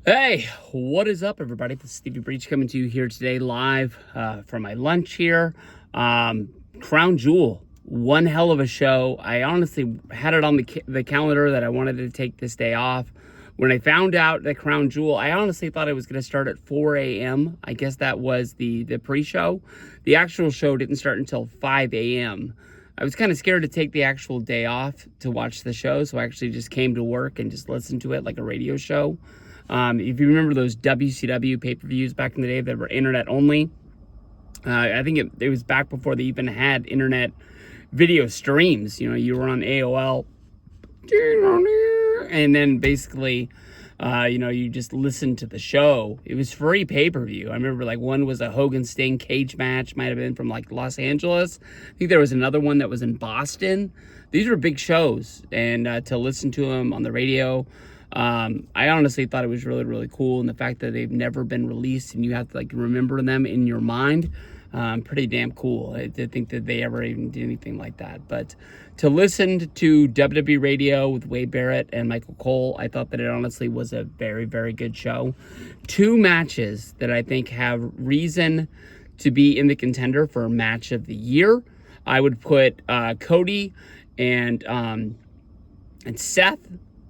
Hey, what is up, everybody? This is Stevie Breach coming to you here today live from my lunch here. Crown Jewel, one hell of a show. I honestly had it on the calendar that I wanted to take this day off. When I found out that Crown Jewel, I honestly thought it was going to start at 4 a.m. I guess that was the pre-show. The actual show didn't start until 5 a.m. I was kind of scared to take the actual day off to watch the show, so I actually just came to work and just listened to it like a radio show. If you remember those WCW pay-per-views back in the day that were internet only, I think it was back before they even had internet video streams. You know, you were on AOL, and then basically, you just listened to the show. It was free pay-per-view. I remember like one was a Hogan Sting cage match, might have been from like Los Angeles. I think there was another one that was in Boston. These were big shows, and to listen to them on the radio, I honestly thought it was really, really cool. And the fact that they've never been released and you have to like remember them in your mind, pretty damn cool. I did think that they ever even did anything like that. But to listen to WWE Radio with Wade Barrett and Michael Cole, I thought that it honestly was a very, very good show. Two matches that I think have reason to be in the contender for match of the year. I would put Cody and Seth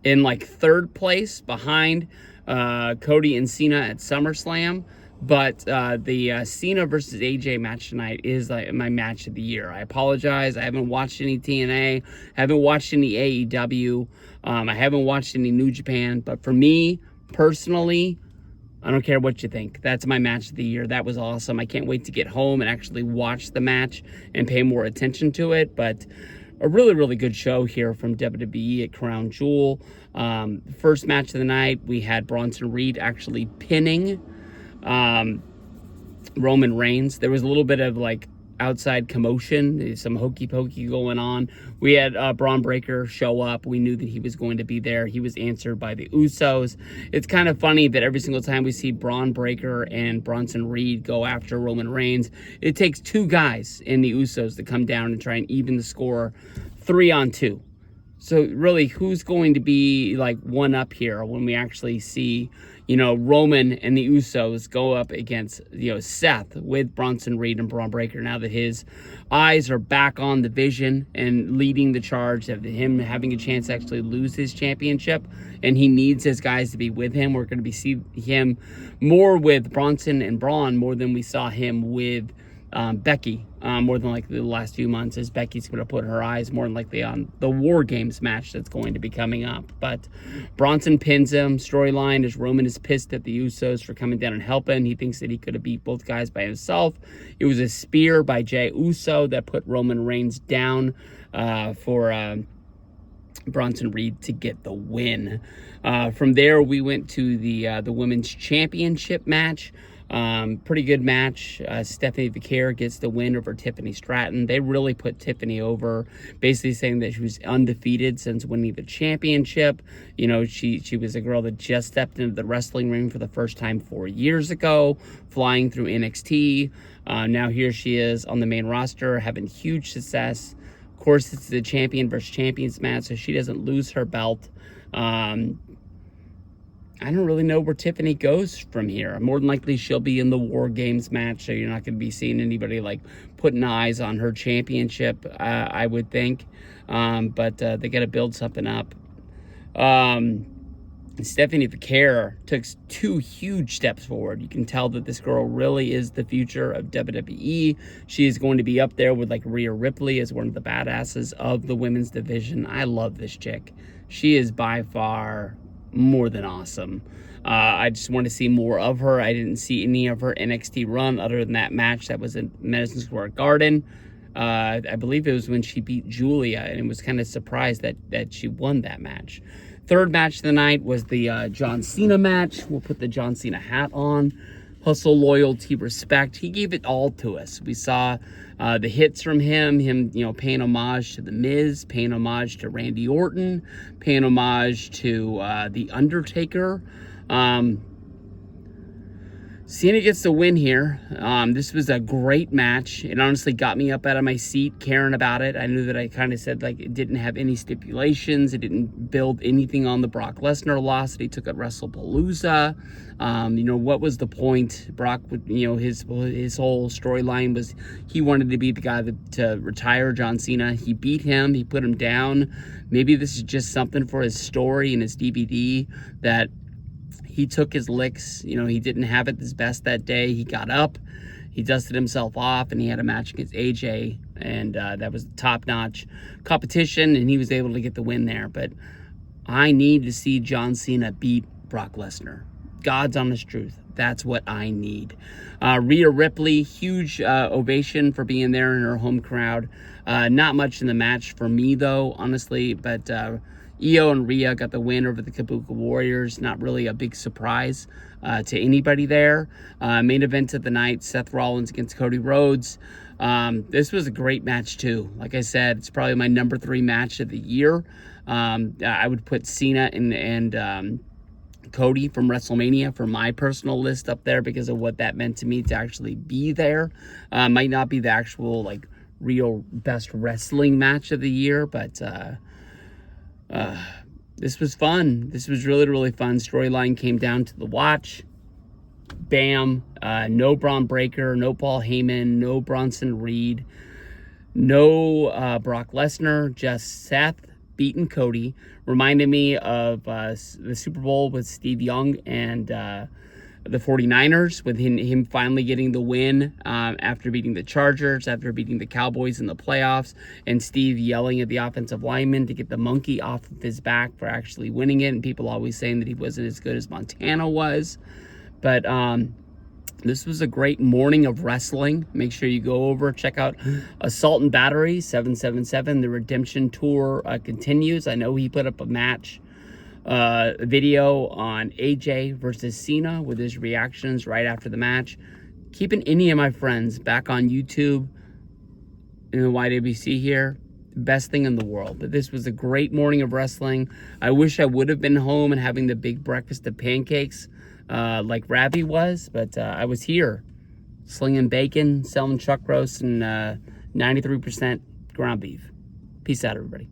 in like third place behind Cody and Cena at SummerSlam. But the Cena versus AJ match tonight is like my match of the year. I apologize. I haven't watched any TNA. I haven't watched any AEW. I haven't watched any New Japan. But for me, personally, I don't care what you think. That's my match of the year. That was awesome. I can't wait to get home and actually watch the match and pay more attention to it. But a really, really good show here from WWE at Crown Jewel. First match of the night, we had Bronson Reed actually pinning Roman Reigns. There was a little bit of like outside commotion, some hokey pokey going on. We had Braun Breaker show up. We knew that he was going to be there. He was answered by the Usos. It's kind of funny that every single time we see Braun Breaker and Bronson Reed go after Roman Reigns, it takes two guys in the Usos to come down and try and even the score 3-on-2. So really, who's going to be like one up here when we actually see, Roman and the Usos go up against, Seth with Bronson Reed and Braun Breaker, now that his eyes are back on the Vision and leading the charge of him having a chance to actually lose his championship, and he needs his guys to be with him. We're going to see him more with Bronson and Braun more than we saw him with Becky, more than likely the last few months, as Becky's going to put her eyes more than likely on the War Games match that's going to be coming up. But Bronson pins him. Storyline is Roman is pissed at the Usos for coming down and helping. He thinks that he could have beat both guys by himself. It was a spear by Jey Uso that put Roman Reigns down for Bronson Reed to get the win. From there, we went to the Women's Championship match. Pretty good match. Stephanie Vaquer gets the win over Tiffany Stratton. They really put Tiffany over, basically saying that she was undefeated since winning the championship. She was a girl that just stepped into the wrestling ring for the first time 4 years ago, flying through NXT. Now here she is on the main roster, having huge success. Of course, it's the champion versus champions match, so she doesn't lose her belt. I don't really know where Tiffany goes from here. More than likely, she'll be in the War Games match, so you're not going to be seeing anybody like putting eyes on her championship, I would think. But they got to build something up. Stephanie Vaquer took two huge steps forward. You can tell that this girl really is the future of WWE. She is going to be up there with like Rhea Ripley as one of the badasses of the women's division. I love this chick. She is by far more than awesome. I just want to see more of her. I didn't see any of her NXT run other than that match that was in Madison Square Garden. I believe it was when she beat Julia, and was kind of surprised that she won that match. Third match of the night was the John.Cena match. We'll put the John.Cena hat on. Hustle, loyalty, respect. He gave it all to us. We saw the hits from him, paying homage to The Miz, paying homage to Randy Orton, paying homage to The Undertaker. Cena gets the win here. This was a great match. It honestly got me up out of my seat caring about it. I knew that I kind of said like it didn't have any stipulations. It didn't build anything on the Brock Lesnar loss that he took at WrestlePalooza. You know, what was the point? Brock, you know, his whole storyline was he wanted to be the guy to retire John Cena. He beat him. He put him down. Maybe this is just something for his story and his DVD that he took his licks. You know, he didn't have it his best that day. He got up, he dusted himself off, and he had a match against AJ, and that was top-notch competition, and he was able to get the win there. But I need to see John Cena beat Brock Lesnar. God's honest truth. That's what I need. Rhea Ripley, huge ovation for being there in her home crowd. Not much in the match for me, though, honestly, but Io and Rhea got the win over the Kabuki Warriors. Not really a big surprise to anybody there. Main event of the night, Seth Rollins against Cody Rhodes. This was a great match, too. Like I said, it's probably my number 3 match of the year. I would put Cena and Cody from WrestleMania for my personal list up there because of what that meant to me to actually be there. Might not be the actual, like, real best wrestling match of the year, but this was fun. This was really, really fun. Storyline came down to the watch. Bam. No Braun Breaker, no Paul Heyman, no Bronson Reed, no Brock Lesnar, just Seth beating Cody. Reminded me of the Super Bowl with Steve Young and the 49ers, with him finally getting the win after beating the Chargers, after beating the Cowboys in the playoffs, and Steve yelling at the offensive lineman to get the monkey off of his back for actually winning it, and people always saying that he wasn't as good as Montana was. But this was a great morning of wrestling. Make sure you go over, check out Assault and Battery 777. The Redemption Tour continues. I know he put up a match video on AJ versus Cena with his reactions right after the match. Keeping any of my friends back on YouTube in the YWC here, best thing in the world. But this was a great morning of wrestling. I wish I would have been home and having the big breakfast of pancakes like Ravi was, but I was here slinging bacon, selling chuck roast, and 93% ground beef. Peace out, everybody.